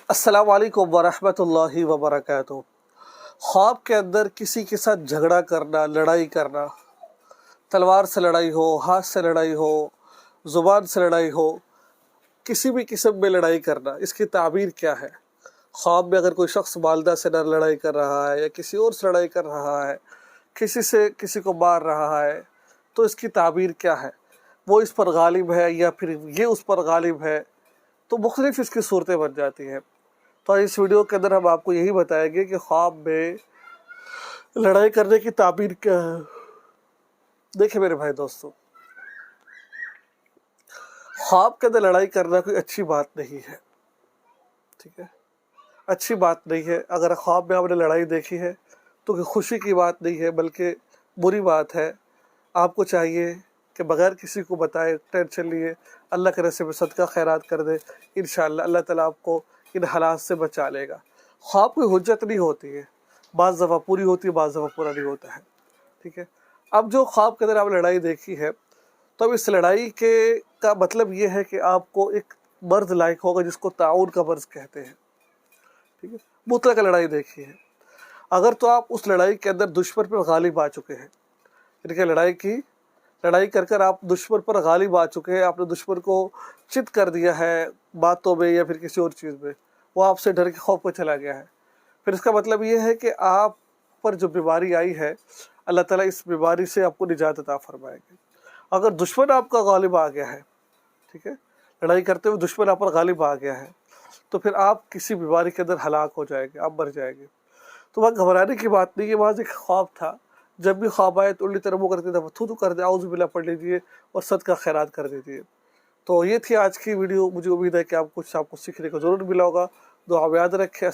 अस्सलाम वालेकुम वरहमतुल्लाहि वबरकातुहू। ख्वाब के अंदर किसी के साथ झगड़ा करना, लड़ाई करना, तलवार से लड़ाई हो, हाथ से लड़ाई हो, ज़ुबान से लड़ाई हो, किसी भी किस्म में लड़ाई करना, इसकी ताबीर क्या है? ख्वाब में अगर कोई शख्स वालिदा से लड़ाई कर रहा है या किसी और से लड़ाई कर रहा है, किसी से किसी को मार रहा है, तो इसकी ताबीर क्या है? वो इस पर गालिब है या फिर ये उस पर गालिब है? तो मुख्तलिफ इसकी सूरतें बन जाती हैं। तो इस वीडियो के अंदर हम आपको यही बताएंगे कि ख्वाब में लड़ाई करने की ताबीर क्या है। देखिए मेरे भाई दोस्तों, ख्वाब के अंदर लड़ाई करना कोई अच्छी बात नहीं है, ठीक है? अच्छी बात नहीं है। अगर ख्वाब में आपने लड़ाई देखी है तो कोई खुशी की बात नहीं है, बल्कि बुरी बात है। आपको चाहिए कि बगैर किसी को बताए, टेंशन लिए, अल्लाह के रस्ते में सदका खैरात कर दे। इंशाअल्लाह अल्लाह ताला आपको इन हालात से बचा लेगा। ख्वाब कोई हुज्जत नहीं होती है, बाज़ दफ़ा पूरी होती है, बाज़ दफ़ा पूरा नहीं होता है, ठीक है? अब जो ख्वाब के अंदर आपने लड़ाई देखी है, तो अब इस लड़ाई के का मतलब ये है कि आपको एक मर्द लायक होगा जिसको ताउन का मर्ज कहते हैं, ठीक है? मुतलक लड़ाई देखी है। अगर तो आप उस लड़ाई के अंदर दुश्मन पर गालिब आ चुके हैं, इनके लड़ाई कर कर आप दुश्मन पर गालिब आ चुके हैं, आपने दुश्मन को चित कर दिया है बातों में या फिर किसी और चीज़ में, वो आपसे डर के खौफ में चला गया है, फिर इसका मतलब ये है कि आप पर जो बीमारी आई है, अल्लाह ताला इस बीमारी से आपको निजात अता फरमाएंगे। अगर दुश्मन आपका गालिब आ गया है, ठीक है, लड़ाई करते हुए दुश्मन आप पर गालिब आ गया है, तो फिर आप किसी बीमारी के अंदर हलाक हो जाएंगे, आप मर जाएंगे। तो वहाँ घबराने की बात नहीं है, वहाँ एक ख्वाब था। जब भी ख्वाब आए तो उल्टी तरह मुँह करके थू थू कर दे, औज़ु बिल्लाह पढ़ लीजिए और सदका खैरात कर दीजिए। तो ये थी आज की वीडियो। मुझे उम्मीद है कि आपको सीखने को ज़रूर मिला होगा। दुआ में याद रखें।